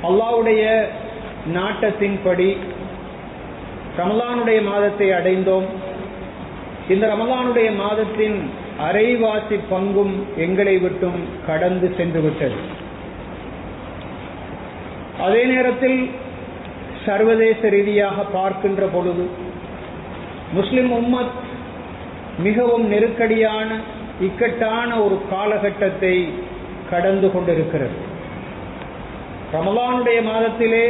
அல்லாஹ்வுடைய நாட்டத்தின்படி ரமலானுடைய மாதத்தை அடைந்தோம். இந்த ரமலானுடைய மாதத்தின் அரைவாசி பங்கும் எங்களை விட்டும் கடந்து சென்று விட்டது. அதே நேரத்தில் சர்வதேச ரீதியாக பார்க்கின்ற பொழுது முஸ்லிம் உம்மத் மிகவும் நெருக்கடியான இக்கட்டான ஒரு காலகட்டத்தை கடந்து கொண்டிருக்கிறது. ரமலானுடைய மாதத்திலே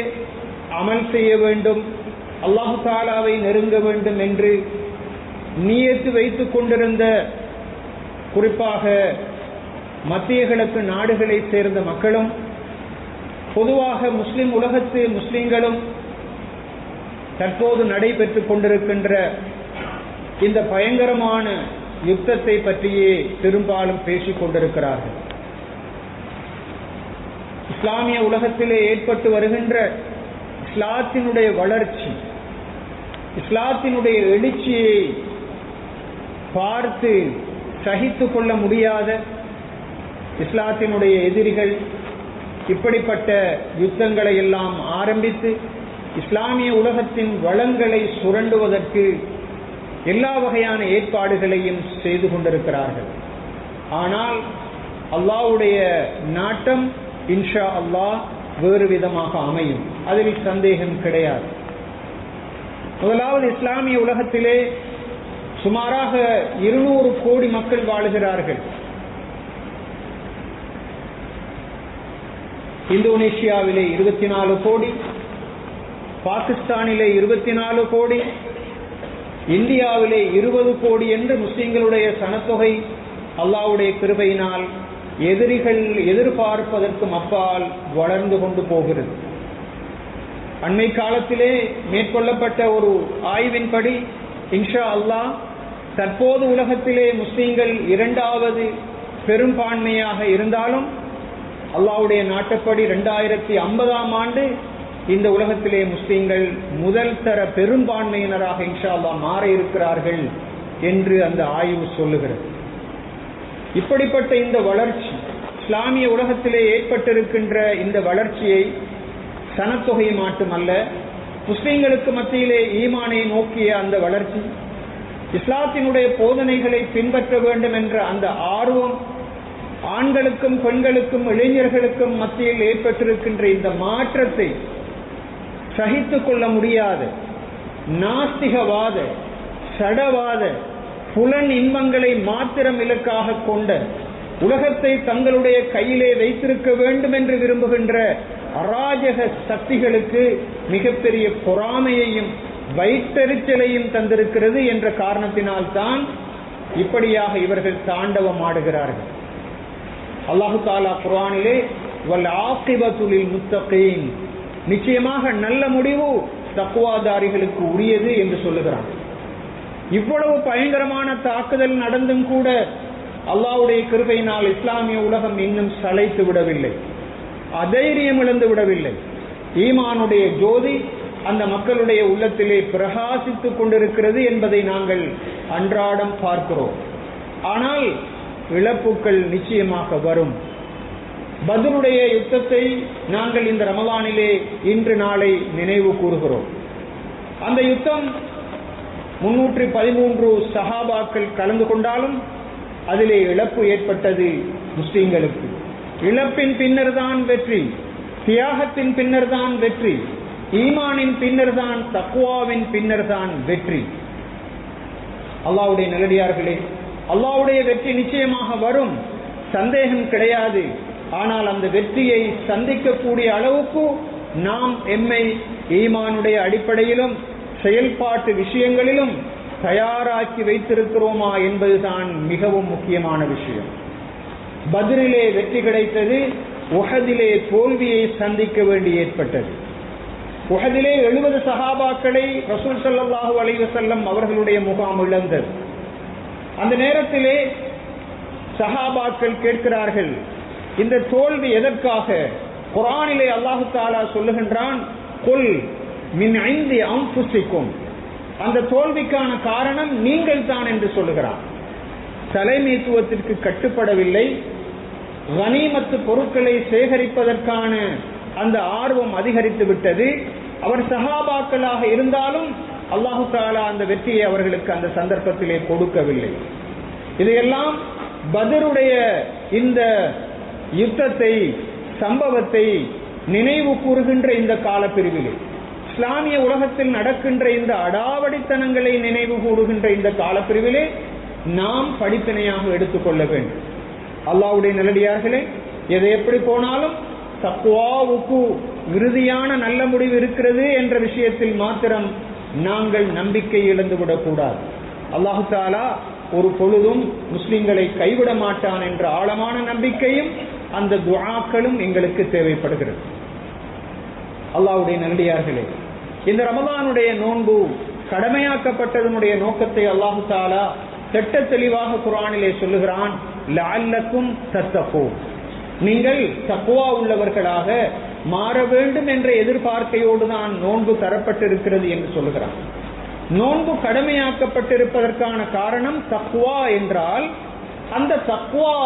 அமல் செய்ய வேண்டும், அல்லாஹு தஆலாவை நெருங்க வேண்டும் என்று நியத்து வைத்துக் கொண்டிருந்த குறிப்பாக மத்திய கிழக்கு நாடுகளை சேர்ந்த மக்களும் பொதுவாக முஸ்லிம் உலகத்து முஸ்லிம்களும் தற்போது நடைபெற்றுக் கொண்டிருக்கின்ற இந்த பயங்கரமான யுத்தத்தை பற்றியே பெரும்பாலும் பேசிக் கொண்டிருக்கிறார்கள். இஸ்லாமிய உலகத்திலே ஏற்பட்டு வருகின்ற இஸ்லாத்தினுடைய வளர்ச்சி, இஸ்லாத்தினுடைய எழுச்சியை பார்த்து சகித்துக் கொள்ள முடியாத இஸ்லாத்தினுடைய எதிரிகள் இப்படிப்பட்ட யுத்தங்களை எல்லாம் ஆரம்பித்து இஸ்லாமிய உலகத்தின் வளங்களை சுரண்டுவதற்கு எல்லா வகையான ஏற்பாடுகளையும் செய்து கொண்டிருக்கிறார்கள். ஆனால் அல்லாஹ்வுடைய நாட்டம் இன்ஷா அல்லாஹ் வேறு விதமாக அமையும், அதில் சந்தேகம் கிடையாது. முதலாவது, இஸ்லாமிய உலகத்திலே சுமாராக 200 கோடி மக்கள் வாழுகிறார்கள். இந்தோனேஷியாவிலே 24 கோடி, பாகிஸ்தானிலே 24 கோடி, இந்தியாவிலே 20 கோடி என்று முஸ்லிம்களுடைய சனத்தொகை அல்லாஹ்வுடைய கிருபையினால் எதிரிகள் எதிர்பார்ப்பதற்கும் அப்பால் வளர்ந்து கொண்டு போகிறது. அண்மை காலத்திலே மேற்கொள்ளப்பட்ட ஒரு ஆய்வின்படி இன்ஷா அல்லாஹ் தற்போது உலகத்திலே முஸ்லிம்கள் 2வது பெரும்பான்மையாக இருந்தாலும் அல்லாஹ்வுடைய நாட்டப்படி 2050ஆம் ஆண்டு இந்த உலகத்திலே முஸ்லிம்கள் முதல் தர பெரும்பான்மையினராக இன்ஷா அல்லாஹ் மாற இருக்கிறார்கள் என்று அந்த ஆய்வு சொல்லுகிறது. இப்படிப்பட்ட இந்த வளர்ச்சி, இஸ்லாமிய உலகத்திலே ஏற்பட்டிருக்கின்ற இந்த வளர்ச்சியை சனத்தொகை மட்டுமல்ல, முஸ்லிம்களுக்கு மத்தியிலே ஈமானை நோக்கிய அந்த வளர்ச்சி, இஸ்லாத்தினுடைய போதனைகளை பின்பற்ற வேண்டும் என்ற அந்த ஆர்வம், ஆண்களுக்கும் பெண்களுக்கும் இளைஞர்களுக்கும் மத்தியில் ஏற்பட்டிருக்கின்ற இந்த மாற்றத்தை சகித்துக் கொள்ள முடியாத நாஸ்திகவாத சடவாத புலன் இன்பங்களை மாத்திரம் இலக்காக கொண்ட, உலகத்தை தங்களுடைய கையிலே வைத்திருக்க வேண்டும் என்று விரும்புகின்ற அராஜக சக்திகளுக்கு மிகப்பெரிய பொறாமையையும் வயிற்றெரிச்சலையும் தந்திருக்கிறது என்ற காரணத்தினால்தான் இப்படியாக இவர்கள் தாண்டவம் ஆடுகிறார்கள். அல்லாஹு தஆலா குர்ஆனிலே வல் ஆகிபத்து லில் முத்தகீன், நிச்சயமாக நல்ல முடிவு தக்வாதாரிகளுக்கு உரியது என்று சொல்லுகிறான். இவ்வளவு பயங்கரமான தாக்குதல் நடந்தும் கூட அல்லாஹ்வுடைய கிருபையினால் இஸ்லாமிய உலகம் இன்னும் சளைத்து விடவில்லை, அதைரியம் இழந்து விடவில்லை. ஈமானுடைய ஜோதி அந்த மக்களுடைய உள்ளத்திலே பிரகாசித்துக் கொண்டிருக்கிறது என்பதை நாங்கள் அன்றாடம் பார்க்கிறோம். ஆனால் இழப்புக்கள் நிச்சயமாக வரும். பத்ருடைய யுத்தத்தை நாங்கள் இந்த ரமலானிலே இன்று நாளை நினைவு கூறுகிறோம். அந்த யுத்தம் 313 சஹாபாக்கள் கலந்து கொண்டாலும் அதிலே இழப்பு ஏற்பட்டது முஸ்லிம்களுக்கு. இழப்பின் பின்னர் தான் வெற்றி, தியாகத்தின் பின்னர் தான் வெற்றி, ஈமானின் பின்னர் தான், தக்வாவின் பின்னர் தான் வெற்றி. அல்லாஹ்வுடைய நல்லடியார்களே, அல்லாஹ்வுடைய வெற்றி நிச்சயமாக வரும், சந்தேகம் கிடையாது. ஆனால் அந்த வெற்றியை சந்திக்கக்கூடிய அளவுக்கு நாம் எம்மை ஈமானுடைய அடிப்படையிலும் செயல்பாட்டு விஷயங்களிலும் தயாராக்கி வைத்திருக்கிறோமா என்பதுதான் மிகவும் முக்கியமான விஷயம். பத்ரிலே வெற்றி கிடைத்தது, உஹதிலே தோல்வியை சந்திக்க வேண்டி ஏற்பட்டது. உஹதிலே 70 சஹாபாக்களை ரசூல் ஸல்லல்லாஹு அலைஹி வஸல்லம் அவர்களுடைய முகாம் இழந்தது. அந்த நேரத்திலே சஹாபாக்கள் கேட்கிறார்கள், இந்த தோல்வி எதற்காக? குர்ஆனிலே அல்லாஹு தஆலா சொல்லுகின்றான், குல் மின் ஐந்தி அன்ஃபுசிக்கும், அந்த தோல்விக்கான காரணம் நீங்கள் தான் என்று சொல்லுகிறான். தலைமைத்துவத்திற்கு கட்டுப்படவில்லை, கனிமத்து பொருட்களை சேகரிப்பதற்கான அந்த ஆர்வம் அதிகரித்து விட்டது. அவர் சஹாபாக்களாக இருந்தாலும் அல்லாஹு தஆலா அந்த வெற்றியை அவர்களுக்கு அந்த சந்தர்ப்பத்திலே கொடுக்கவில்லை. இதையெல்லாம் பத்ருடைய இந்த யுத்தத்தை, சம்பவத்தை நினைவு கூறுகின்ற இந்த காலப்பிரிவிலே, இஸ்லாமிய உலகத்தில் நடக்கின்ற இந்த அடாவடித்தனங்களை நினைவு கூறுகின்ற இந்த காலப்பிரிவிலே நாம் படிப்பினையாக எடுத்துக்கொள்ள வேண்டும். அல்லாஹ்வுடைய நல்லடியார்களே, எது எப்படி போனாலும் தக்வாவுக்கு இறுதியான நல்ல முடிவு இருக்கிறது என்ற விஷயத்தில் மாத்திரம் நாங்கள் நம்பிக்கை இழந்துவிடக் கூடாது. அல்லாஹு தஆலா ஒரு பொழுதும் முஸ்லிம்களை கைவிட மாட்டான் என்ற ஆழமான நம்பிக்கையும் அந்த துஆக்களும் எங்களுக்கு தேவைப்படுகிறது. அல்லாஹ்வுடைய நல்லடியார்களே, இந்த ரமலானுடைய நோன்பு கடமையாக்கப்பட்டதனுடைய நோக்கத்தை அல்லாஹு தஆலா திட்ட தெளிவாக குர்ஆனிலே சொல்லுகிறான். லஅல்லக்கும் தத்தகூன், நீங்கள் தக்வா உள்ளவர்களாக மாற வேண்டும் என்ற எதிர்பார்க்கையோடு தான் நோன்பு தரப்பட்டிருக்கிறது என்று சொல்லுகிறான். நோன்பு கடமையாக்கப்பட்டிருப்பதற்கான காரணம் தக்வா என்றால், அந்த தக்வா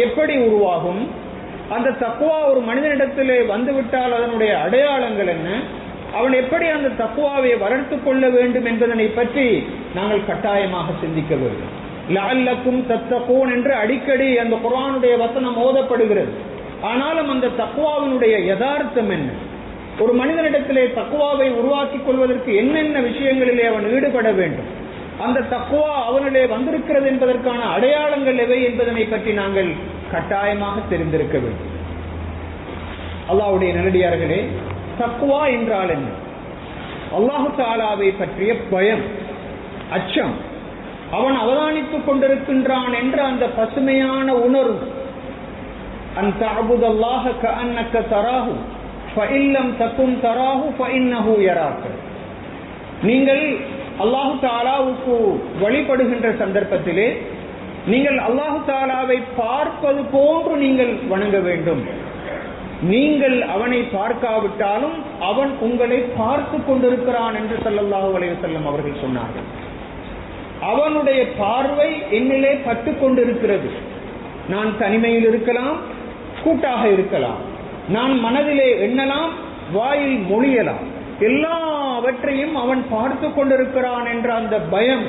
எப்படி உருவாகும், அந்த தக்வா ஒரு மனிதனிடத்திலே வந்துவிட்டால் அதனுடைய அடையாளங்கள் என்ன, அவன் எப்படி அந்த தக்வாவை வளர்த்து கொள்ள வேண்டும் என்பதனை பற்றி நாங்கள் கட்டாயமாக சிந்திக்க வேண்டும். லஅல்லக்கும் தத்தகூன் என்று அடிக்கடி அந்த குர்ஆனுடைய வசனம் ஓதப்படுகிறது. ஆனாலும் அந்த தக்வாவினுடைய யதார்த்தம் என்ன, ஒரு மனிதனிடத்திலே தக்வாவை உருவாக்கி கொள்வதற்கு என்னென்ன விஷயங்களிலே அவன் ஈடுபட வேண்டும், அந்த தக்வா அவனிலே வந்திருக்கிறது என்பதற்கான அடையாளங்கள் எவை என்பதனை பற்றி நாங்கள் கட்டாயமாக தெரிந்திருக்க வேண்டும். அல்லாஹ்வுடைய நல்லடியார்களே, தக்வா என்றால் என்ன? அல்லாஹு தஆலாவை பற்றிய பயம், அச்சம், அவன் அவதானித்துக் கொண்டிருக்கின்றான் என்ற அந்த பசுமையான உணர்வு. அன் தஅபுதல்லாஹ கஅன்னக தராஹு ஃபஇன் லம் தகுன் தராஹு ஃபஇன்னஹு யராக. நீங்கள் அல்லாஹு தஆலாவுக்கு வழிபடுகின்ற சந்தர்ப்பத்திலே நீங்கள் அல்லாஹு தஆலாவை பார்ப்பது போன்று நீங்கள் வணங்க வேண்டும். நீங்கள் அவனை பார்க்காவிட்டாலும் அவன் உங்களை பார்த்து கொண்டிருக்கிறான் என்று ஸல்லல்லாஹு அலைஹி வஸல்லம் அவர்கள் சொன்னார்கள். அவனுடைய பார்வை என்னிலே பட்டு கொண்டிருக்கிறது. நான் தனிமையில் இருக்கலாம், கூட்டாக இருக்கலாம், நான் மனதிலே எண்ணலாம், வாயில் மொழியலாம், எல்லாவற்றையும் அவன் பார்த்து கொண்டிருக்கிறான் என்ற அந்த பயம்,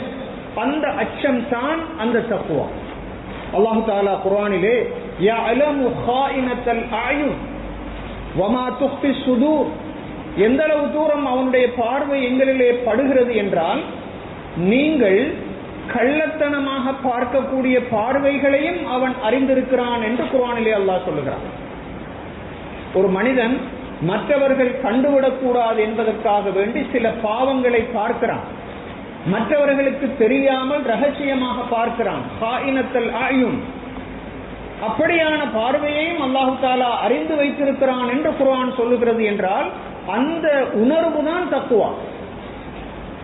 அந்த அச்சம் தான் அந்த தக்வா. அல்லாஹ் தஆலா குர்ஆனிலே யஅலமு ஹாயினத்தல் அயுன் வமா துக்ஃபி ஸுதூர், எந்த அளவு தூரம் அவனுடைய பார்வை எங்களிலே படுகிறது என்றால், நீங்கள் கள்ளத்தனமாக பார்க்கக்கூடிய பார்வைகளையும் அவன் அறிந்திருக்கிறான் என்று குர்ஆனிலே அல்லாஹ் சொல்லுகிறான். ஒரு மனிதன் மற்றவர்கள் கண்டுவிடக்கூடாது என்பதற்காக வேண்டி சில பாவங்களை பார்க்கிறான், மற்றவர்களுக்கு தெரியாமல் ரகசியமாக பார்க்கிறான். ஹாயினத்தல் அயுன், அப்படியான பார்வையையும் அல்லாஹு தஆலா அறிந்து வைத்திருக்கிறான் என்று குர்ஆன் சொல்லுகிறது என்றால், அந்த உணர்வு தான் தக்வா.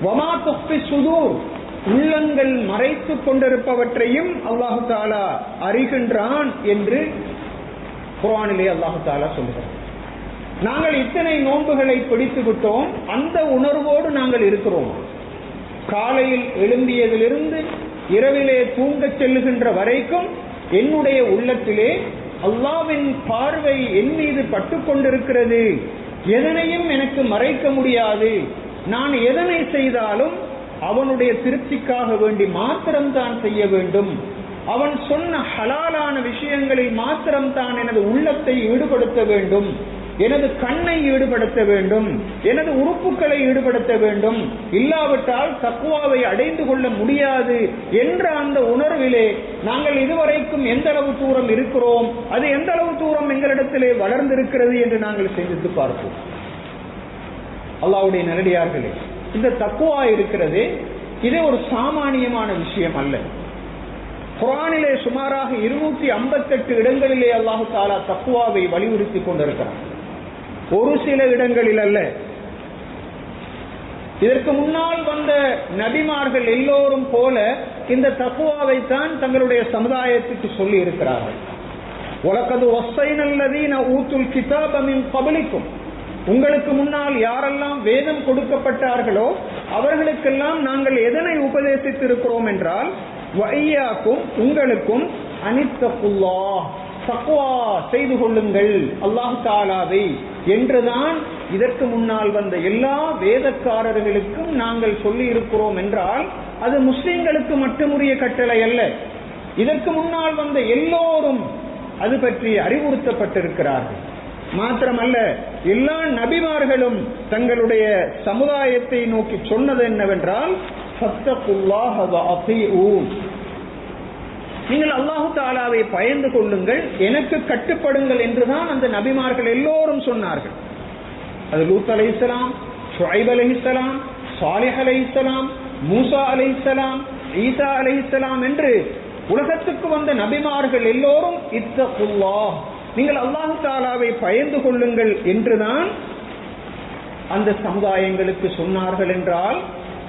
வமா துக்ஃபி ஸுதூர், உள்ளங்கள் மறைத்துக் கொண்டிருப்பவற்றையும் அல்லாஹு தஆலா அறிகின்றான் என்று குர்ஆனிலே அல்லாஹு தஆலா சொல்லுகிறான். நாங்கள் இத்தனை நோன்புகளை பிடித்து விட்டோம், அந்த உணர்வோடு நாங்கள் இருக்கிறோம். காலையில் எழும்பியதிலிருந்து இரவிலே தூங்கச் செல்லுகின்ற வரைக்கும் என்னுடைய உள்ளத்திலே அல்லாஹ்வின் பார்வை என் மீது பட்டு கொண்டிருக்கிறது, எதனையும் எனக்கு மறைக்க முடியாது, நான் எதனை செய்தாலும் அவனுடைய திருப்திக்காக வேண்டி மாத்திரம்தான் செய்ய வேண்டும், அவன் சொன்ன ஹலாலான விஷயங்களில் மாத்திரம்தான் எனது உள்ளத்தை ஈடுபடுத்த வேண்டும், எனது கண்ணை ஈடுபடுத்த வேண்டும், எனது உறுப்புகளை ஈடுபடுத்த வேண்டும், இல்லாவிட்டால் தக்வாவை அடைந்து கொள்ள முடியாது என்ற அந்த உணர்விலே நாங்கள் இதுவரைக்கும் எந்த அளவு தூரம் இருக்கிறோம், அது எந்த அளவு தூரம் எங்களிடத்திலே வளர்ந்திருக்கிறது என்று நாங்கள் சிந்தித்து பார்ப்போம். அல்லாஹ்வுடைய நல்லடியார்களே, இந்த தக்வா இருக்கிறது, இது ஒரு சாமானியமான விஷயம் அல்ல. குர்ஆனிலே சுமாராக 258 இடங்களிலே அல்லாஹ் தஆலா தக்வாவை வலியுறுத்தி கொண்டிருக்கிறார். ஒரு சில இடங்களில் அல்ல. இதற்கு முன்னால் வந்த நபிமார்கள் எல்லோரும் போல இந்த தக்வாவை தான் தங்களுடைய சமுதாயத்துக்கு சொல்லி இருக்கிறார்கள். வலகத் வஸைனல் லதீன ஊத்துல் கிதாப மின் கப்லிக்கும், உங்களுக்கு முன்னால் யாரெல்லாம் வேதம் கொடுக்கப்பட்டார்களோ அவர்களுக்கெல்லாம் நாங்கள் எதனை உபதேசித்திருக்கிறோம் என்றால், வய்யாக்கும், உங்களுக்கும், அனித்தகுல்லாஹ், தக்வா செய்து கொள்ளுங்கள் அல்லாஹ் தஆலாவை என்றுதான் இதற்கு முன்னால் வந்த எல்லா வேதக்காரர்களுக்கும் நாங்கள் சொல்லி இருக்கிறோம் என்றால் அது முஸ்லிம்களுக்கு மட்டுமுரிய கட்டளை அல்ல. இதற்கு முன்னால் வந்த எல்லோரும் அது பற்றி அறிவுறுத்தப்பட்டிருக்கிறார்கள். மாத்திரமல்ல, எல்லா நபிமார்களும் தங்களுடைய சமுதாயத்தை நோக்கி சொன்னது என்னவென்றால் ஃபத்தகுல்லாஹ வஅதீஊன், நீங்கள் அல்லாஹ் தஆலாவை பயந்து கொள்ளுங்கள், எனக்கு கட்டுப்படுங்கள் என்றுதான் அந்த நபிமார்கள் எல்லோரும் சொன்னார்கள். அது லூத் அலைஹிஸ்ஸலாம், ஷுஐப் அலைஹிஸ்ஸலாம், சாலிஹ் அலைஹிஸ்ஸலாம், மூசா அலைஹிஸ்ஸலாம், ஈசா அலைஹிஸ்ஸலாம் என்று உலகத்துக்கு வந்த நபிமார்கள் எல்லோரும் இத்தகுல்லாஹ், நீங்கள் அல்லாஹ் தஆலாவை பயந்து கொள்ளுங்கள் என்றுதான் அந்த சமுதாயங்களுக்கு சொன்னார்கள் என்றால்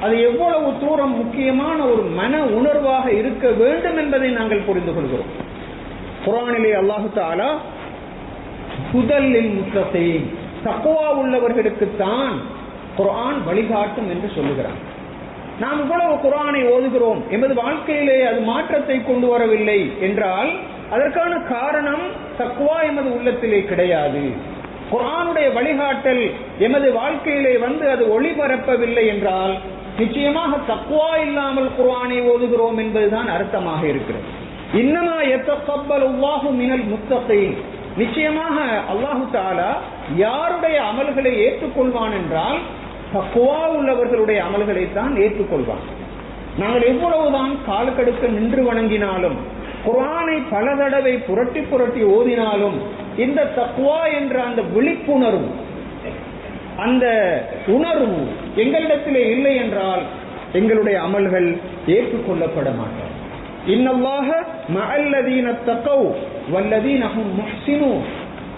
அது எவ்வளவு தூரம் முக்கியமான ஒரு மன உணர்வாக இருக்க வேண்டும் என்பதை நாங்கள் புரிந்து கொள்கிறோம். குர்ஆனிலே அல்லாஹ் தஆலா ஹுதல் லில் முத்தகீன், தக்வா உள்ளவர்களுக்குத்தான் குர்ஆன் வழிகாட்டும் என்று சொல்லுகிறான். நாம் இவ்வளவு குர்ஆனை ஓதுகிறோம், எமது வாழ்க்கையிலே அது மாற்றத்தை கொண்டு வரவில்லை என்றால் அதற்கான காரணம் தக்வா எமது உள்ளத்திலே கிடையாது. குர்ஆனுடைய வழிகாட்டல் எமது வாழ்க்கையிலே வந்து அது ஒளிபரப்பவில்லை என்றால் நிச்சயமாக தக்வா இல்லாமல் குர்ஆனை ஓதுகிறோம் என்பதுதான் அர்த்தமாக இருக்கிறது. இன்னமா யத்தகப்பலுல்லாஹு மினல் முத்தகீன், நிச்சயமாக அல்லாஹ் தஆலா யாருடைய அமல்களை ஏற்றுக்கொள்வான் என்றால் தக்வா உள்ளவர்களுடைய அமல்களை தான் ஏற்றுக்கொள்வான். நாங்கள் எவ்வளவுதான் காலுக்கடுக்க நின்று வணங்கினாலும் குர்ஆனை பல தடவை புரட்டி புரட்டி ஓதினாலும் இந்த தக்வா என்ற அந்த விழிப்புணர்வு, அந்த உணர்வு எங்களிடத்திலே இல்லை என்றால் எங்களுடைய அமல்கள் ஏற்றுக்கொள்ளப்பட மாட்டார். இன்னல்லாஹ மஅல்லதீன தகவ் வல்லதீன ஹும் முஹ்ஸினூன்,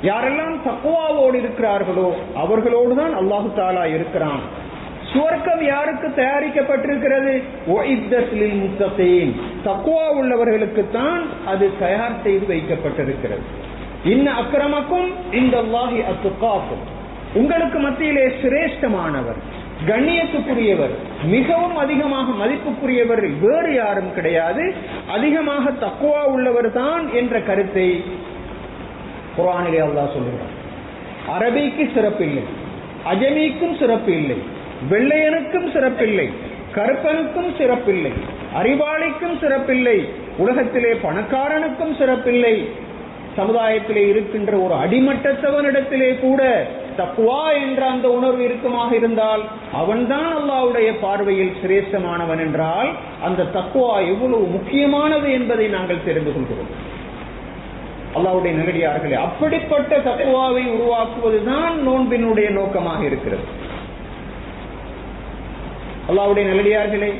யாரெல்லாம் தக்வாவோடு இருக்கிறார்களோ அவர்களோடு தான் அல்லாஹ் தஆலா இருக்கிறான். சுவர்க்கம் யாருக்கு தயாரிக்கப்பட்டிருக்கிறது? உஇத்தத் லில் முத்தகீன், தக்வா உள்ளவர்களுக்கு தான் அது தயார் செய்து வைக்கப்பட்டிருக்கிறது. இன்ன அக்ரமக்கும் இன்தல்லாஹி அத்காக்கும், உங்களுக்கு மத்தியிலே சிரேஷ்டமானவர், கண்ணியத்துக்குரியவர், மிகவும் அதிகமாக மதிப்புக்குரியவர் வேறு யாரும் கிடையாது, அதிகமாக தக்வா உள்ளவர் தான் என்ற கருத்தை குர்ஆனிலே அல்லாஹ் சொல்கிறார். அரபிக்கு சிறப்பில்லை, அஜமிக்கும் சிறப்பு இல்லை, வெள்ளையனுக்கும் சிறப்பில்லை, கருப்பனுக்கும் சிறப்பில்லை, அறிவாளிக்கும் சிறப்பில்லை, உலகத்திலே பணக்காரனுக்கும் சிறப்பில்லை, சமுதாயத்திலே இருக்கின்ற ஒரு அடிமட்டத்தவனிடத்திலே கூட தக்வா என்ற அந்த உணர்வு இருக்குமாக இருந்தால் அவன்தான் அல்லாஹ்வுடைய பார்வையில் சிரேஷ்டமானவன் என்றால் அந்த தக்வா எவ்வளவு முக்கியமானது என்பதை நாங்கள் தெரிந்து கொள்கிறோம். அல்லாஹ்வுடைய நல்லடியார்களே, அப்படிப்பட்ட தக்வாவை உருவாக்குவதுதான் நோன்பினுடைய நோக்கமாக இருக்கிறது. அல்லாஹ்வுடைய நல்லடியார்களே,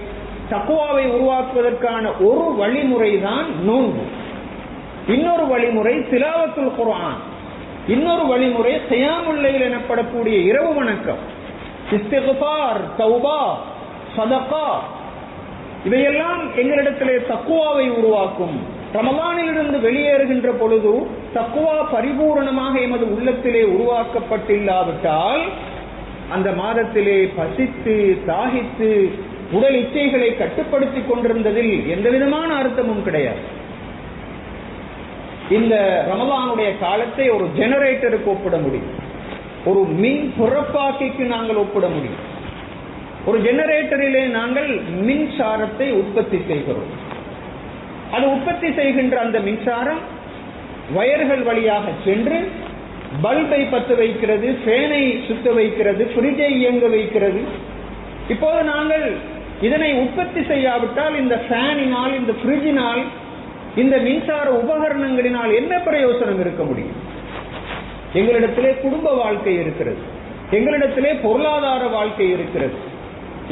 தக்வாவை உருவாக்குவதற்கான ஒரு வழிமுறை தான் நோன்பு, இன்னொரு வழிமுறை திலாவத்துல் குர்ஆன், இன்னொரு வழிமுறை கியாமுல் லைல் எனப்படக்கூடிய இரவு வணக்கம், இஸ்திக்ஃபார், தௌபா, சதகா, இவையெல்லாம் எங்களிடத்திலே தக்வாவை உருவாக்கும். ரமலானிலிருந்து வெளியேறுகின்ற பொழுது தக்வா பரிபூரணமாக எமது உள்ளத்திலே உருவாக்கப்பட்டில்லாவிட்டால் அந்த மாதத்திலே பசித்து தாகித்து உடல் இச்சைகளை கட்டுப்படுத்திக் கொண்டிருந்ததில் எந்த விதமான அர்த்தமும் கிடையாது. இந்த ரமலானுடைய காலத்தை ஒரு ஜெனரேட்டருக்கு ஒப்பிட முடியும், ஒரு மின் புறப்பாக்கிக்கு நாங்கள் ஒப்பிட முடியும். ஒரு ஜெனரேட்டரிலே நாங்கள் மின்சாரத்தை உற்பத்தி செய்கிறோம். அது உற்பத்தி செய்கின்ற அந்த மின்சாரம் வயர்கள் வழியாக சென்று பல்பை பற்ற வைக்கிறது, ஃபேனை சுத்த வைக்கிறது, ஃப்ரிட்ஜை இயங்க வைக்கிறது. இப்போது நாங்கள் இதனை உற்பத்தி செய்யாவிட்டால் இந்த ஃபேனினால், இந்த ஃப்ரிட்ஜினால், இந்த மின்சார உபகரணங்களினால் என்ன பிரயோசனம் இருக்க முடியும்? எங்களிடத்திலே குடும்ப வாழ்க்கை இருக்கிறது, எங்களிடத்திலே பொருளாதார வாழ்க்கை இருக்கிறது,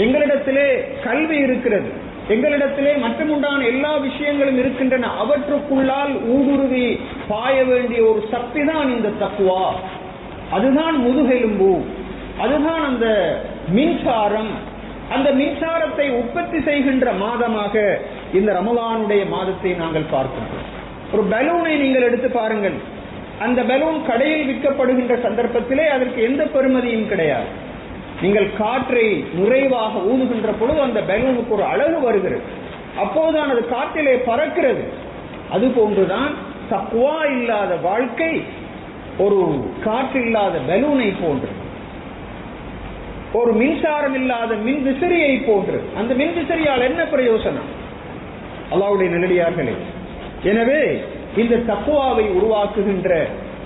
எங்களிடத்திலே கல்வி இருக்கிறது, எங்களிடத்திலே மற்றுமுண்டான எல்லா விஷயங்களும் இருக்கின்றன. அவற்றுக்குள்ளால் ஊடுருவி பாய வேண்டிய ஒரு சக்தி தான் இந்த தக்வா. அதுதான் முதுகெலும்பு, அதுதான் அந்த மின்சாரம். அந்த மின்சாரத்தை உற்பத்தி செய்கின்ற மாதமாக இந்த ரமலானுடைய மாதத்தை நாங்கள் பார்க்கின்றோம். ஒரு பலூனை நீங்கள் எடுத்து பாருங்கள், அந்த பலூன் கடையில் விற்கப்படுகின்ற சந்தர்ப்பத்திலே அதற்கு எந்த பெறுமதியும் கிடையாது. நீங்கள் காற்றை நிறைவாக ஊதுகின்ற பொழுது அந்த பலூனுக்கு ஒரு அழகு வருகிறது, அப்போதுதான் அது காற்றிலே பறக்கிறது. அதுபோன்றுதான் தக்வா இல்லாத வாழ்க்கை ஒரு காற்றில்லாத பலூனை போன்று, ஒரு மின்சாரம் இல்லாத மின் விசிறியை போன்று. அந்த மின் விசிறியால் என்ன பிரயோசனம்? அல்லாஹ்வுடைய நல்லடியார்களே, எனவே இந்த தக்வாவை உருவாக்குகின்ற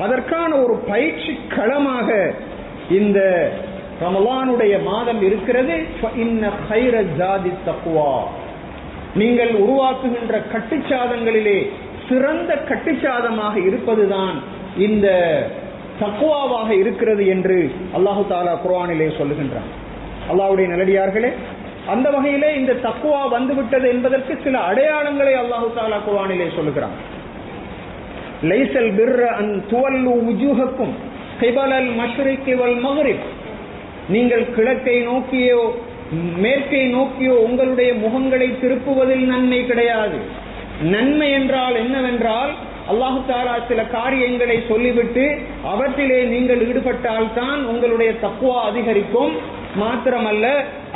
அதற்கான ஒரு பயிற்சி களமாக இந்த ரமலானுடைய மாதம் இருக்கிறது. நீங்கள் உருவாக்குகின்ற கட்டுச்சாதங்களிலே சிறந்த கட்டுச்சாதமாக இருப்பதுதான் இந்த தக்வாவாக இருக்கிறது என்று அல்லாஹு தஆலா குர்ஆனிலே சொல்லுகின்றான். அல்லாஹ்வுடைய நல்லடியார்களே, அந்த வகையிலே இந்த தக்வா வந்துவிட்டது என்பதற்கு சில அடையாளங்களை அல்லாஹு தஆலா குர்ஆனிலே சொல்லுகிறான். லைஸல் பிர்ர அன் துவல்லு வுஜூஹக்கும் கிபலல் மஷ்ரிகி வல் மக்ரிப். நீங்கள் கிழக்கை நோக்கியோ மேற்கை நோக்கியோ உங்களுடைய முகங்களை திருப்புவதில் நன்மை கிடையாது. நன்மை என்றால் என்னவென்றால், அல்லாஹு தஆலா சில காரியங்களை சொல்லிவிட்டு அவற்றிலே நீங்கள் ஈடுபட்டால்தான் உங்களுடைய தக்வா அதிகரிக்கும். மாத்திரமல்ல,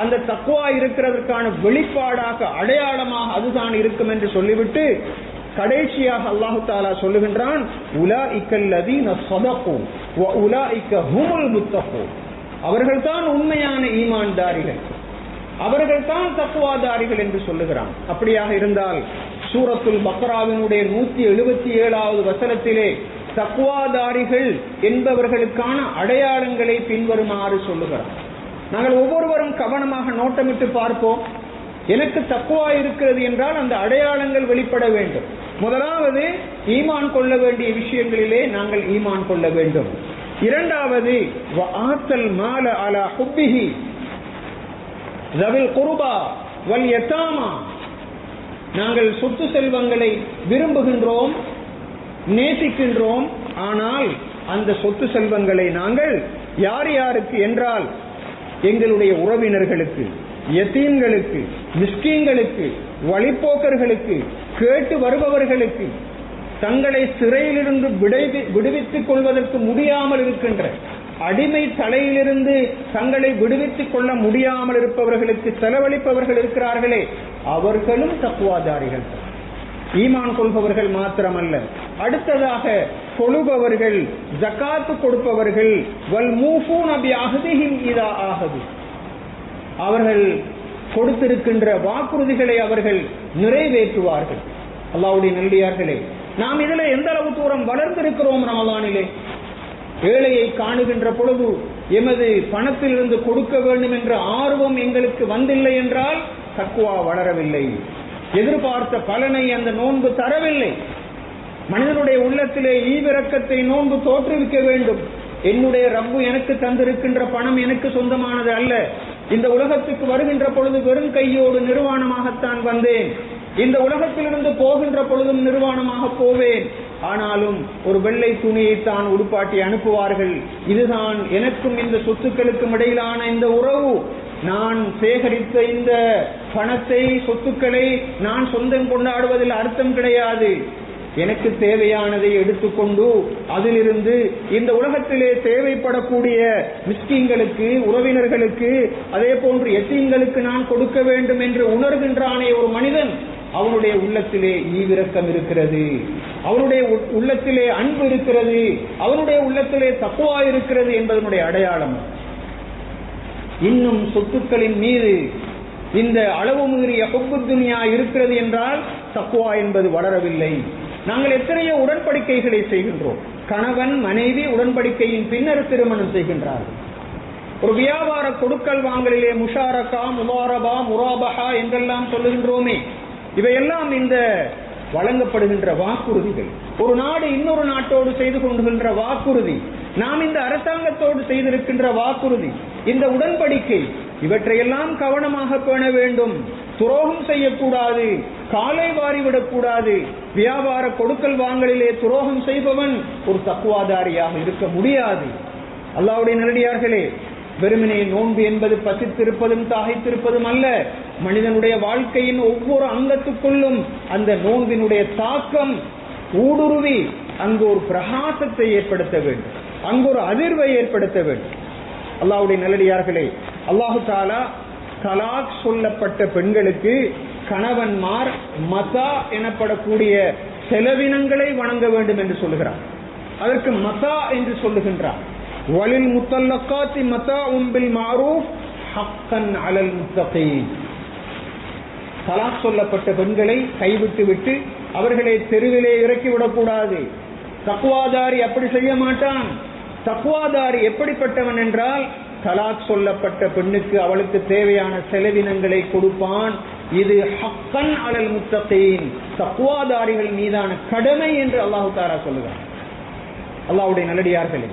அந்த தக்வா இருக்கிறதற்கான வெளிப்பாடாக அடையாளமாக அதுதான் இருக்கும் என்று சொல்லிவிட்டு கடைசியாக அல்லாஹு தஆலா சொல்லுகின்றான், உலாஇக்கல் லதீன ஸதகு வ உலாஇக ஹுமுல் முத்தகூன். அவர்கள்தான் உண்மையான ஈமான்தாரிகள், அவர்கள்தான் தக்வாதாரிகள் என்று சொல்லுகிறான். அப்படியாக இருந்தால் சூரத்துல் பக்ராவினுடைய 177வது வசனத்திலே தக்வாதாரிகள் என்பவர்களுக்கான அடையாளங்களை பின்வருமாறு சொல்லுகிறான். நாங்கள் ஒவ்வொருவரும் கவனமாக நோட்டமிட்டு பார்ப்போம். எனக்கு தக்வா இருக்கிறது என்றால் அந்த அடையாளங்கள் வெளிப்பட வேண்டும். முதலாவது, ஈமான் கொள்ள வேண்டிய விஷயங்களிலே நாங்கள் ஈமான் கொள்ள வேண்டும். இரண்டாவது, வஆத்தல் மால அலா ஹுப்பிஹி ஸவில் குர்பா வல் யதாமா. நாங்கள் சொத்து செல்வங்களை விரும்புகின்றோம், நேசிக்கின்றோம். ஆனால் அந்த சொத்து செல்வங்களை நாங்கள் யார் யாருக்கு என்றால், எங்களுடைய உறவினர்களுக்கு, யதீம்களுக்கு, மிஸ்கீன்களுக்கு, வழிப்போக்கர்களுக்கு, கேட்டு வருபவர்களுக்கு, தங்களை சிறையிலிருந்து விடுவித்துக் கொள்வதற்கு முடியாமல் இருக்கின்ற அடிமை தலையிலிருந்து தங்களை விடுவித்துக் கொள்ள முடியாமல் இருப்பவர்களுக்கு செலவழிப்பவர்கள் இருக்கிறார்களே, அவர்களும் தக்வாதாரிகள், ஈமான் கொள்பவர்கள் மாத்திரமல்ல. அடுத்ததாக, தொழுபவர்கள், ஜகாத்து கொடுப்பவர்கள், வல் மூஃபூன பிஅஹ்திஹிம் இதா ஆஹது. அவர்கள் கொடுத்திருக்கின்ற வாக்குறுதிகளை அவர்கள் நிறைவேற்றுவார்கள். அல்லாஹ்வுடைய நல்லடியார்களே, நாம் இதில் எந்த அளவு தூரம் வளர்ந்திருக்கிறோம்? ரமலானிலே ஏழையை காணுகின்ற பொழுது எமது பணத்திலிருந்து கொடுக்க வேண்டும் என்ற ஆர்வம் எங்களுக்கு வந்தில்லை என்றால் தக்வா வளரவில்லை. எதிர்பார்த்த பலனை அந்த நோன்பு தரவில்லை. மனிதனுடைய உள்ளத்திலே ஈவிரக்கத்தை நோன்பு தோற்றுவிக்க வேண்டும். என்னுடைய ரப்பு எனக்கு தந்திருக்கின்ற பணம் எனக்கு சொந்தமானது அல்ல. இந்த உலகத்துக்கு வருகின்ற பொழுது வெறும் கையோடு நிர்வாணமாகத்தான் வந்தேன். இந்த உலகத்திலிருந்து போகின்ற பொழுதும் நிர்வாணமாக போவேன். ஆனாலும் ஒரு வெள்ளை துணியை தான் உடுப்பாட்டி அனுப்புவார்கள். இதுதான் எனக்கும் இந்த சொத்துக்களுக்கும் இடையிலான இந்த உறவு. நான் சேகரித்த இந்த பணத்தை, சொத்துக்களை நான் சொந்தம் கொண்டாடுவதில் அர்த்தம் கிடையாது. எனக்கு தேவையானதை எடுத்துக்கொண்டு அதிலிருந்து இந்த உலகத்திலே தேவைப்படக்கூடிய மிஸ்கீன்களுக்கு, உறவினர்களுக்கு, அதே போன்று யத்தீம்களுக்கு நான் கொடுக்க வேண்டும் என்று உணர்கின்றானே ஒரு மனிதன், அவனுடைய உள்ளத்திலே ஈவிரக்கம் இருக்கிறது, அவனுடைய உள்ளத்திலே அன்பு இருக்கிறது, அவனுடைய உள்ளத்திலே தக்வா இருக்கிறது என்பதனுடைய அடையாளம். இன்னும் சொத்துக்களின் மீது இந்த அளவு மீறிய ஹுப்பு துன்யா இருக்கிறது என்றால் தக்வா என்பது வளரவில்லை. நாங்கள் எத்தனையோ உடன்படிக்கைகளை செய்கின்றோம். கணவன் மனைவி உடன்படிக்கையின் பின்னர் திருமணம் செய்கின்றார்கள். ஒரு வியாபார கொடுக்கல் வாங்கலிலே முஷாரகா, முபாரபா, முராபஹா என்றெல்லாம் சொல்லுகின்றோமே, இவையெல்லாம் இந்த வழங்கப்படுகின்ற வாக்குறுதிகள். ஒரு நாடு இன்னொரு நாட்டோடு செய்து கொண்டுகின்ற வாக்குறுதி, நாம் இந்த அரசாங்கத்தோடு செய்திருக்கின்ற வாக்குறுதி, இந்த உடன்படிக்கை, இவற்றையெல்லாம் கவனமாக பேண வேண்டும். துரோகம் செய்யக்கூடாது, காலை வாரிவிடக் கூடாது. வியாபார கொடுக்கல் வாங்கலிலே துரோகம் செய்பவன் ஒரு தக்வாதாரியாக இருக்க முடியாது. அல்லாஹ்வுடைய நல்லடியார்களே, வெறுமனே நோன்பு என்பது பசித்திருப்பதும் தாகைத்திருப்பதும் அல்ல. மனிதனுடைய வாழ்க்கையின் ஒவ்வொரு அங்கத்துக்குள்ளும் அந்த நோன்பினுடைய தாக்கம் ஊடுருவி அங்கு ஒரு பிரகாசத்தை ஏற்படுத்த வேண்டும், அங்கு ஒரு அதிர்வை ஏற்படுத்த வேண்டும். அல்லாஹ்வுடைய நல்லடியார்களே, அல்லாஹு தஆலா தலாக் சொல்லப்பட்ட பெண்களுக்கு கணவன்மார் மதா எனப்படக்கூடிய செலவினங்களை வணங்க வேண்டும் என்று சொல்லுகிறார். அதற்கு மதா என்று சொல்லுகின்றார். வலில் முத்தல்லகாத்தி மதாஉம் பில் மஅரூஃப் ஹக்கன் அலல் முத்தகீன். தலாக் சொல்லப்பட்ட பெண்களை கைவிட்டு விட்டு அவர்களை தெருவிலே இறக்கிவிடக்கூடாது. தக்வாதாரி அப்படி செய்ய மாட்டான். தக்வாதாரி எப்படிப்பட்டவன் என்றால், தலாக் சொல்லப்பட்ட பெண்ணுக்கு அவளுக்கு தேவையான செலவினங்களை கொடுப்பான். இது ஹக்கன் அலல் முத்தகீன், தக்வாதாரிகள் மீதான கடமை என்று அல்லாஹு தஆலா சொல்லுகிறார். அல்லாஹ்வுடைய நல்லடியார்களே,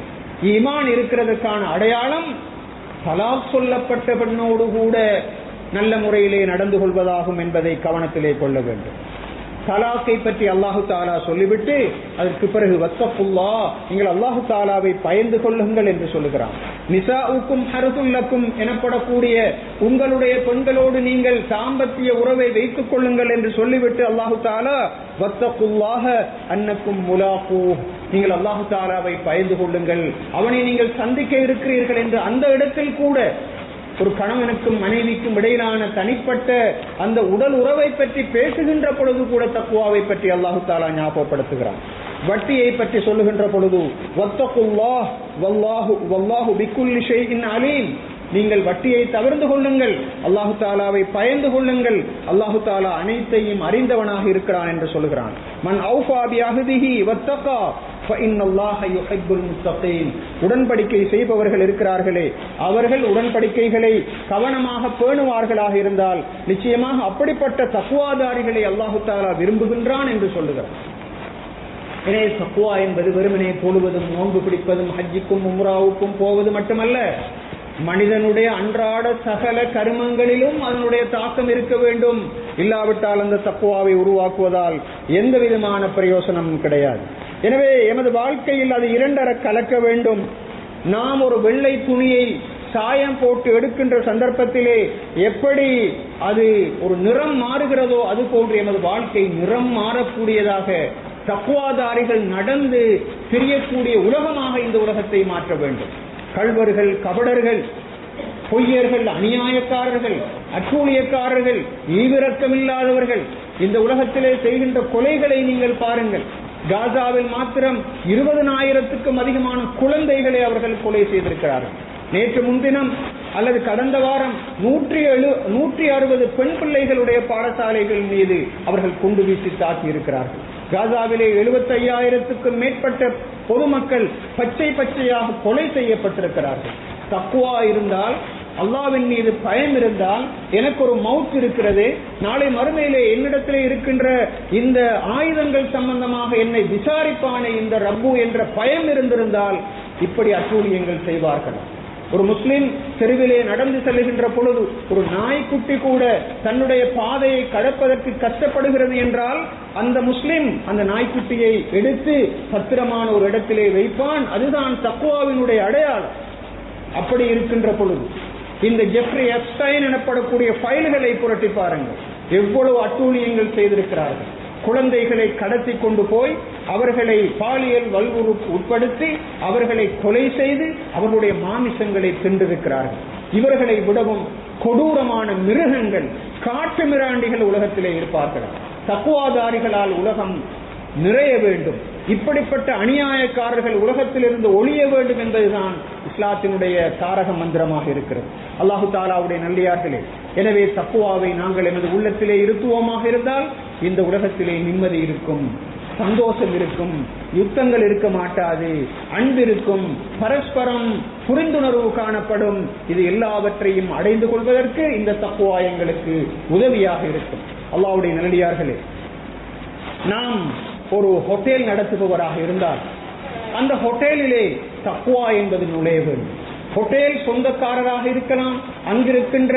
ஈமான் இருக்கிறதுக்கான அடையாளம் தலாக் சொல்லப்பட்ட பெண்ணோடு கூட நல்ல முறையிலே நடந்து கொள்வதாகும் என்பதை கவனத்திலே கொள்ள வேண்டும். தலாக்கை பற்றி அல்லாஹு தஆலா சொல்லிவிட்டு அதற்கு பிறகு வத்தகுல்லாஹ், நீங்கள் அல்லாஹு தஆலாவை பயந்து கொள்ளுங்கள் என்று சொல்லுகிறான். நிசாஉக்கும் ஹர்துல் லக்கும் எனப்படக்கூடிய உங்களுடைய பெண்களோடு நீங்கள் தாம்பத்திய உறவை வைத்துக் கொள்ளுங்கள் என்று சொல்லிவிட்டு அல்லாஹு தஆலா வத்தகுல்லாஹ அன்னக்கும் முலாகூஹ், நீங்கள் அல்லாஹு தஆலாவை பயந்து கொள்ளுங்கள், அவனை நீங்கள் சந்திக்க இருக்கிறீர்கள் என்று அந்த இடத்தில் கூட ஒரு கணவனுக்கும் மனைவிக்கும் இடையிலான தனிப்பட்ட அந்த உடல் உறவை பற்றி பேசுகின்ற பொழுது கூட தக்வாவை பற்றி அல்லாஹு தஆலா ஞாபகப்படுத்துகிறான். வட்டியை பற்றி சொல்லுகின்ற பொழுது வத்தகுல்லாஹ் வல்லாஹு பிக்குல்லி ஷைஇன் அலீம், நீங்கள் வட்டியை தவிர்த்து கொள்ளுங்கள், அல்லாஹு தஆலாவை பயந்து கொள்ளுங்கள், அல்லாஹு தஆலா அனைத்தையும் அறிந்தவனாக இருக்கிறான் என்று சொல்கிறான். மன் அவ்ஃபா பிஅஹ்திஹி வத்தகா ஃபஇன்னல்லாஹ யுஹிப்புல் முத்தகீன். உடன்படிக்கை செய்பவர்கள் இருக்கிறார்களே, அவர்கள் உடன்படிக்கைகளை கவனமாக பேணுவார்களாக இருந்தால் நிச்சயமாக அப்படிப்பட்ட தக்வாதாரிகளை அல்லாஹு தஆலா விரும்புகின்றான் என்று சொல்லுகிறார். எனவே தக்வா என்பது வெறுமனே தொழுவதும் நோன்பு பிடிப்பதும் ஹஜ்ஜுக்கும் உம்ராவுக்கும் போவது மட்டுமல்ல, மனிதனுடைய அன்றாட சகல கர்மங்களிலும் அதனுடைய தாக்கம் இருக்க வேண்டும். இல்லாவிட்டால் அந்த தக்வாவை உருவாக்குவதால் எந்த விதமான பிரயோசனமும் கிடையாது. எனவே எமது வாழ்க்கையில் அது இரண்டர கலக்க வேண்டும். நாம் ஒரு வெள்ளை துணியை சாயம் போட்டு எடுக்கின்ற சந்தர்ப்பத்திலே எப்படி அது ஒரு நிறம் மாறுகிறதோ அது போன்று எமது வாழ்க்கை நிறம் மாறக்கூடியதாக தக்வாதாரிகள் நடந்து தெரியக்கூடிய உலகமாக இந்த உலகத்தை மாற்ற வேண்டும். கள்வர்கள், கபடர்கள், பொய்யர்கள், அநியாயக்காரர்கள், அட்டூழியக்காரர்கள், ஈவிரக்கமில்லாதவர்கள் இந்த உலகத்திலே செய்கின்ற கொலைகளை நீங்கள் பாருங்கள். காசாவில் மாத்திரம் 20,000க்கும் அதிகமான குழந்தைகளை அவர்கள் கொலை செய்திருக்கிறார்கள். நேற்று முன்தினம் அல்லது கடந்த வாரம் 160 பெண் பிள்ளைகளுடைய பாடசாலைகள் மீது அவர்கள் குண்டு வீசி தாக்கி இருக்கிறார்கள். காசாவிலே 75,000க்கும் மேற்பட்ட பொதுமக்கள் பச்சையாக கொலை செய்யப்பட்டிருக்கிறார்கள். தக்வா இருந்தால், அல்லாஹ்வின் மீது பயம் இருந்தால், எனக்கு ஒரு மவுத் இருக்கிறது, நாளை மறுமையிலே என்னிடத்திலே இருக்கின்ற இந்த ஆயுதங்கள் சம்பந்தமாக என்னை விசாரிப்பானே இந்த ரப்பு என்ற பயம் இருந்திருந்தால் இப்படி அட்டூழியங்கள் செய்வார்கள். ஒரு முஸ்லிம் தெருவிலே நடந்து செல்லுகின்ற பொழுது ஒரு நாய்க்குட்டி கூட தன்னுடைய பாதையை கடப்பதற்கு கஷ்டப்படுகிறது என்றால் அந்த முஸ்லிம் அந்த நாய்க்குட்டியை எடுத்து பத்திரமான ஒரு இடத்திலே வைப்பான். அதுதான் தக்வாவினுடைய அடையாளம். அப்படி இருக்கின்ற பொழுது இந்த ஜெஃப்ரி எப்ஸ்டைன் எனப்படக்கூடிய ஃபைல்களை புரட்டி பாருங்கள். எவ்வளவு அட்டூழியங்கள் செய்திருக்கிறார்கள். குழந்தைகளை கடத்தி கொண்டு போய் அவர்களை பாலியல் வல்லுறவுக்கு உட்படுத்தி அவர்களை கொலை செய்து அவர்களுடைய மாமிசங்களை தின்றிருக்கிறார்கள். இவர்களை விடவும் கொடூரமான மிருகங்கள், காட்டு மிராண்டிகள் உலகத்திலே இருப்பார்கள். தக்வாதாரிகளால் உலகம் நிறைய வேண்டும். இப்படிப்பட்ட அநியாயக்காரர்கள் உலகத்திலிருந்து ஒழிய வேண்டும் என்பதுதான் இஸ்லாத்தினுடைய தாரக மந்திரமாக இருக்கிறது. அல்லாஹு தஆலாவுடைய நல்லடியார்களே, எனவே தக்வாவை நாங்கள் எமது உள்ளத்திலே இருத்துவோமாக இருந்தால் இந்த உலகத்திலே நிம்மதி இருக்கும், சந்தோஷம் இருக்கும், யுத்தங்கள் இருக்க மாட்டாது, அன்பு இருக்கும், பரஸ்பரம் புரிந்துணர்வு காணப்படும். இது எல்லாவற்றையும் அடைந்து கொள்வதற்கு இந்த தக்வா எங்களுக்கு உதவியாக இருக்கும். அல்லாஹ்வுடைய நல்லடியார்களே, நாம் ஒரு ஹோட்டல் நடத்துபவராக இருந்தால் அந்த ஹோட்டலிலே தக்வா என்பது நுழைய வேண்டும். ஹோட்டல் சொந்தக்காரராக இருக்கலாம், அங்கிருக்கின்ற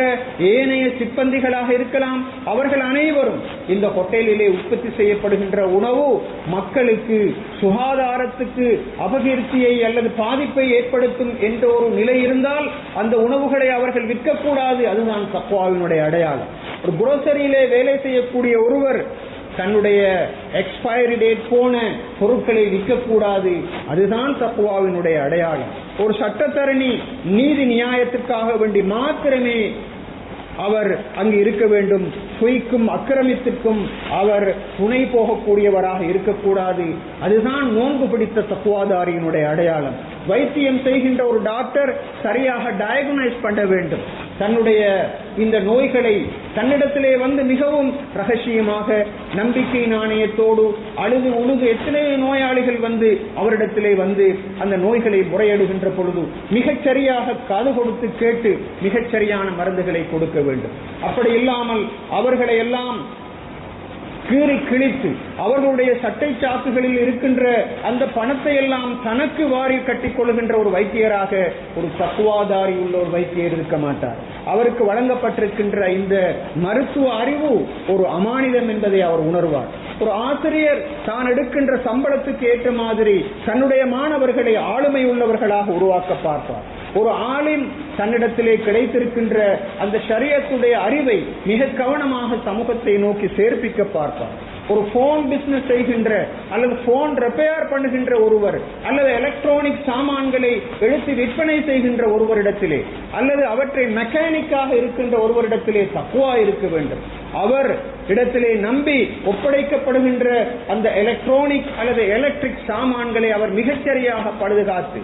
ஏனைய சிப்பந்திகளாக இருக்கலாம், அவர்கள் அனைவரும் இந்த ஹோட்டலிலே உற்பத்தி செய்யப்படுகின்ற உணவு மக்களுக்கு சுகாதாரத்துக்கு அபகீர்த்தியை அல்லது பாதிப்பை ஏற்படுத்தும் என்ற ஒரு நிலை இருந்தால் அந்த உணவுகளை அவர்கள் விற்கக்கூடாது. அதுதான் தக்வாவினுடைய அடையாளம். ஒரு குரோசரியிலே வேலை செய்யக்கூடிய ஒருவர் தன்னுடைய எக்ஸ்பைரி டேட் போன பொருட்களை விற்கக்கூடாது. அதுதான் தக்வாவினுடைய அடையாளம். ஒரு சட்டத்தரணி நீதி நியாயத்துக்காக வேண்டி மாத்திரமே அவர் அங்கு இருக்க வேண்டும். பொய்க்கும் அக்கிரமத்திற்கும் அவர் துணை போகக்கூடியவராக இருக்கக்கூடாது. அதுதான் நோன்பு பிடித்த தக்குவாதாரியினுடைய அடையாளம். வைத்தியம் செய்கின்ற ஒரு டாக்டர் சரியாக டயக்னைஸ் பண்ண வேண்டும். தன்னுடைய இந்த நோய்களை தன்னிடத்திலே வந்து மிகவும் ரகசியமாக நம்பிக்கை நாணயத்தோடு அழுது உழுது எத்தனையோ நோயாளிகள் வந்து அவரிடத்திலே வந்து அந்த நோய்களை முறையிடுகின்ற பொழுது மிகச் சரியாக காது கொடுத்து கேட்டு மிகச் சரியான மருந்துகளை கொடுக்க வேண்டும். அப்படி இல்லாமல் அவர்களை எல்லாம் கீறி கிழித்து அவர்களுடைய சட்டை சாக்குகளில் இருக்கின்ற அந்த பணத்தை எல்லாம் தனக்கு வாரி கட்டிக் கொள்கின்ற ஒரு வைத்தியராக ஒரு தக்குவாதாரி உள்ள ஒரு வைத்தியர் இருக்க மாட்டார். அவருக்கு வழங்கப்பட்டிருக்கின்ற இந்த மருத்துவ அறிவு ஒரு அமானிதம் என்பதை அவர் உணர்வார். ஒரு ஆசிரியர் தான் எடுக்கின்ற சம்பளத்துக்கு ஏற்ற மாதிரி தன்னுடைய மாணவர்களை ஆளுமை உள்ளவர்களாக உருவாக்க பார்ப்பார். ஒரு ஆலிம் தன்னிடத்திலே கிடைத்திருக்கின்ற அந்த ஷரியத்துடைய அறிவை மிக கவனமாக சமூகத்தை நோக்கி சேர்ப்பிக்க பார்ப்பார். ஒரு போன் பிசினஸ் செய்கின்ற அல்லது போன் ரிப்பேர் பண்ணுகின்ற ஒருவர் அல்லது எலக்ட்ரானிக் சாமான்களை எடுத்து விற்பனை செய்கின்ற ஒருவரிடத்திலே அல்லது அவற்றை மெக்கானிக்காக இருக்கின்ற ஒருவரிடத்திலே தக்குவா இருக்க வேண்டும். அவர் இடத்திலே நம்பி ஒப்படைக்கப்படுகின்ற அந்த எலக்ட்ரானிக் அல்லது எலக்ட்ரிக் சாமான்களை அவர் மிகச்சரியாக பழுதுகாத்து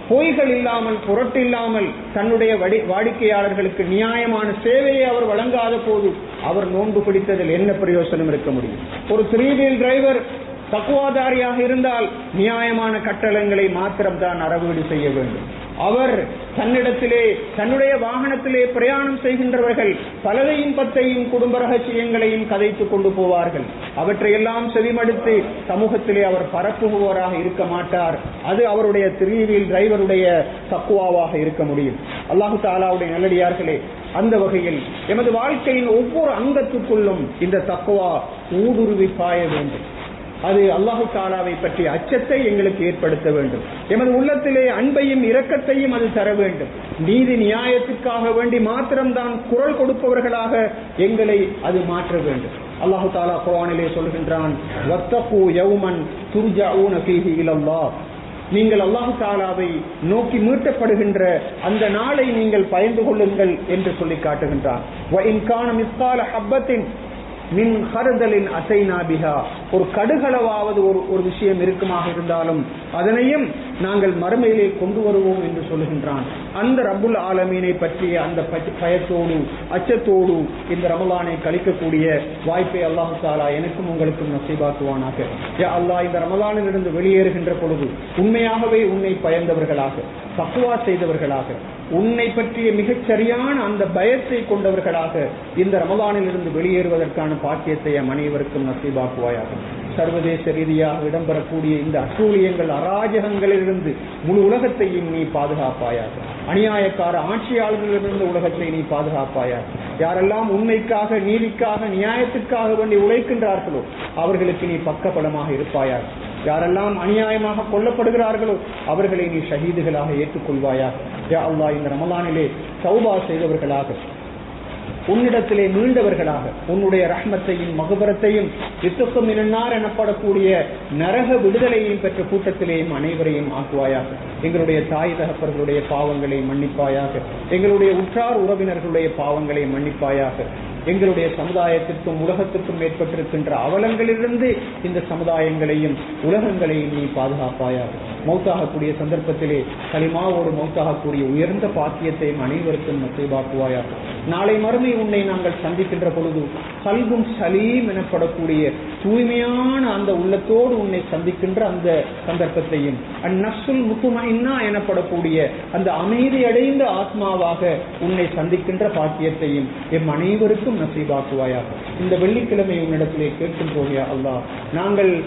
பொய்கள் இல்லாமல் புரட்டு இல்லாமல் தன்னுடைய வாடிக்கையாளர்களுக்கு நியாயமான சேவையை அவர் வழங்காத போது அவர் நோன்பு பிடித்ததில் என்ன பிரயோசனம் இருக்க முடியும்? ஒரு 3 வீல் டிரைவர் தக்குவாதாரியாக இருந்தால் நியாயமான கட்டளங்களை மாத்திரம்தான் அறவீடு செய்ய வேண்டும். அவர் தன்னிடத்திலே தன்னுடைய வாகனத்திலே பிரயாணம் செய்கின்றவர்கள் பலதையும் பத்தையும் குடும்ப ரகசியங்களையும் கதைத்துக் கொண்டு போவார்கள். அவற்றையெல்லாம் செவிமடுத்து சமூகத்திலே அவர் பரப்புபவராக இருக்க மாட்டார். அது அவருடைய 3 வீல் டிரைவருடைய தக்குவாவாக இருக்க முடியும். அல்லாஹு தஆலாவுடைய நல்லடியார்களே, அந்த வகையில் எமது வாழ்க்கையின் ஒவ்வொரு அங்கத்துக்குள்ளும் இந்த தக்குவா ஊடுருவி பாய வேண்டும். அது அல்லாஹு தஆலாவை பற்றிய அச்சத்தை எங்களுக்கு ஏற்படுத்த வேண்டும். எமது உள்ளத்திலே அன்பையும் இரக்கத்தையும் அது தர வேண்டும். நீதி நியாயத்திற்காக வேண்டி மாத்திரம்தான் குரல் கொடுப்பவர்களாக எங்களை அது மாற்ற வேண்டும். அல்லாஹு தஆலா குர்ஆனிலே சொல்கின்றான், வத்தகு யௌமன் துர்ஜஊன ஃபீஹி இலல்லாஹ். நீங்கள் அல்லாஹு தஆலாவை நோக்கி மீட்டப்படுகின்ற அந்த நாளை நீங்கள் பயந்து கொள்ளுங்கள் என்று சொல்லி காட்டுகின்றான். வ இன் கான மிஸ்கால ஹப்பத்தின் மின் ஹர்தலின் அசைனா பிஹா. ஒரு கடுகளவாவது ஒரு விஷயம் இருக்குமாக இருந்தாலும் அதனையும் நாங்கள் மறுமையிலே கொண்டு வருவோம் என்று சொல்லுகின்றான். அந்த ரப்புல் ஆலமீனை பற்றிய அந்த பயத்தோடு அச்சத்தோடு இந்த ரமலானை கழிக்கக்கூடிய வாய்ப்பை அல்லாஹு தஆலா எனக்கும் உங்களுக்கும் நசீபாக்குவானாக. யா அல்லாஹ், இந்த ரமலானிலிருந்து வெளியேறுகின்ற பொழுது உண்மையாகவே உன்னை பயந்தவர்களாக, தக்வா செய்தவர்களாக, உன்னை பற்றிய மிகச் சரியான அந்த பயத்தை கொண்டவர்களாக இந்த ரமலானிலிருந்து வெளியேறுவதற்கான பாக்கியத்தை அனைவருக்கும் நசீபாக்குவாயாக. சர்வதேச ரீதியாக இடம்பெறக்கூடிய இந்த அட்டூழியங்கள் அராஜகங்களிலிருந்து முழு உலகத்தையும் நீ பாதுகாப்பாயாக. அநியாயக்கார ஆட்சியாளர்களிலிருந்து உலகத்தை நீ பாதுகாப்பாயாக. யாரெல்லாம் உண்மைக்காக, நீதிக்காக, நியாயத்திற்காக வேண்டி உழைக்கின்றார்களோ அவர்களுக்கு நீ பக்கபலமாக இருப்பாயாக. யாரெல்லாம் அநியாயமாக கொல்லப்படுகிறார்களோ அவர்களை நீ ஷஹீதுகளாக ஏற்றுக்கொள்வாயாக. யா அல்லாஹ், இந்த ரமலானிலே தௌபா செய்தவர்களாக, உன்னிடத்திலே மீண்டவர்களாக, உன்னுடைய ரஹ்மத்தையும் மகபரத்தையும் இத்துக்கும் இன்னார் எனப்படக்கூடிய நரக விடுதலையையும் பெற்ற கூட்டத்திலேயும் அனைவரையும் ஆக்குவாயாக. எங்களுடைய தாய் தகப்பர்களுடைய பாவங்களை மன்னிப்பாயாக. எங்களுடைய உற்றார் உறவினர்களுடைய பாவங்களை மன்னிப்பாயாக. எங்களுடைய சமுதாயத்திற்கும் உலகத்திற்கும் ஏற்பட்டிருக்கின்ற அவலங்களிலிருந்து இந்த சமுதாயங்களையும் உலகங்களையும் நீ பாதுகாப்பாயாக. மௌத்தாகக்கூடிய சந்தர்ப்பத்திலே கலிமாவோடு மௌத்தாகக்கூடிய உயர்ந்த பாக்கியத்தையும் அனைவருக்கும் நசீபாக்குவாயாக. நாளை மறுமை உன்னை நாங்கள் சந்திக்கின்ற பொழுது கல்பும் சலீம் எனப்படக்கூடிய தூய்மையான அந்த உள்ளத்தோடு உன்னை சந்திக்கின்ற அந்த சந்தர்ப்பத்தையும், அந்நஃப்ஸுல் முத்மஇன்னா எனப்படக்கூடிய அந்த அமைதி அடைந்த ஆத்மாவாக உன்னை சந்திக்கின்ற பாக்கியத்தையும் எம் அனைவருக்கும் நசீபாக்குவாயாக. இந்த வெள்ளிக்கிழமை உன்னிடத்திலே கேட்கின்றோம் யா அல்லாஹ். நாங்கள்